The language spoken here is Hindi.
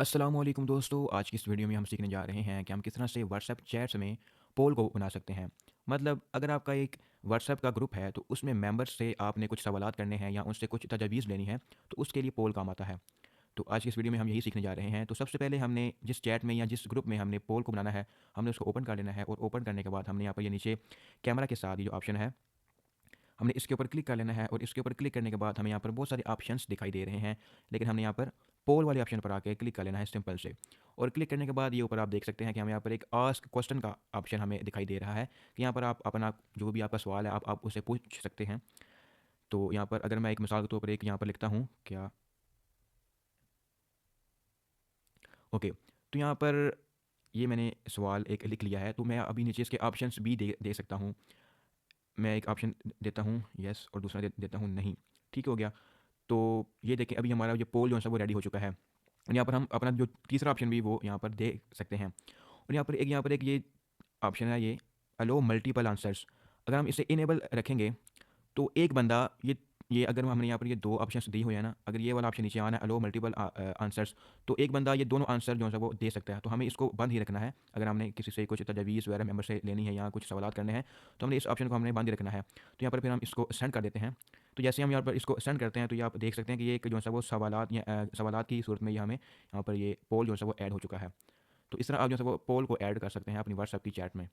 अस्सलामुअलैकुम दोस्तों, आज की इस वीडियो में हम सीखने जा रहे हैं कि हम किस तरह से व्हाट्सएप चैट्स में पोल को बना सकते हैं। मतलब अगर आपका एक व्हाट्सएप का ग्रुप है तो उसमें मेंबर्स से आपने कुछ सवालात करने हैं या उनसे कुछ तजवीज़ लेनी है तो उसके लिए पोल काम आता है। तो आज की इस वीडियो में हम यही सीखने जा रहे हैं। तो सबसे पहले हमने जिस चैट में या जिस ग्रुप में हमने पोल को बनाना है, हमने उसको ओपन कर लेना है और ओपन करने के बाद हमने यहाँ पर ये नीचे कैमरा के साथ ये जो ऑप्शन है, हमने इसके ऊपर क्लिक कर लेना है और इसके ऊपर क्लिक करने के बाद हमें यहाँ पर बहुत सारे ऑप्शंस दिखाई दे रहे हैं, लेकिन हमने यहाँ पर पोल वाले ऑप्शन पर आके क्लिक कर लेना है सिंपल से। और क्लिक करने के बाद ये ऊपर आप देख सकते हैं कि हमें यहाँ पर एक आस्क क्वेश्चन का ऑप्शन हमें दिखाई दे रहा है कि यहाँ पर आप अपना जो भी आपका सवाल है आप उसे पूछ सकते हैं। तो यहाँ पर अगर मैं एक मिसाल के तौर पर एक यहाँ पर लिखता हूँ क्या, ओके, तो यहाँ पर ये मैंने सवाल एक लिख लिया है, तो मैं अभी नीचे इसके ऑप्शंस भी दे सकता हूँ। मैं एक ऑप्शन देता हूँ यस और दूसरा देता हूँ नहीं। ठीक हो गया। तो ये देखें अभी हमारा जो पोल जो है वो रेडी हो चुका है। और यहाँ पर हम अपना जो तीसरा ऑप्शन भी वो यहाँ पर दे सकते हैं। और यहाँ पर एक ये ऑप्शन है, ये अलो मल्टीपल आंसर्स। अगर हम इसे इनेबल रखेंगे तो एक बंदा ये अगर हमने यहाँ पर ये दो ऑप्शंस दी हुई है ना, अगर ये वाला ऑप्शन नीचे आना है अलो मल्टीपल आंसर्स, तो एक बंदा ये दोनों आंसर जो है वो दे सकता है। तो हमें इसको बंद ही रखना है। अगर हमने किसी से कुछ तजवीज़ वगैरह मेंबर से लेनी है या कुछ सवाल करने हैं तो हमने इस ऑप्शन को हमने बंद ही रखना है। तो यहाँ पर फिर हम इसको सेंड कर देते हैं। तो जैसे हम यहाँ पर इसको सेंड करते हैं तो ये आप देख सकते हैं कि ये एक जो है वो सवालात या सवालात की सूरत में ये हमें यहाँ पर ये पोल जो है वो ऐड हो चुका है। तो इस तरह आप जो है वो पोल को ऐड कर सकते हैं अपनी व्हाट्सएप की चैट में।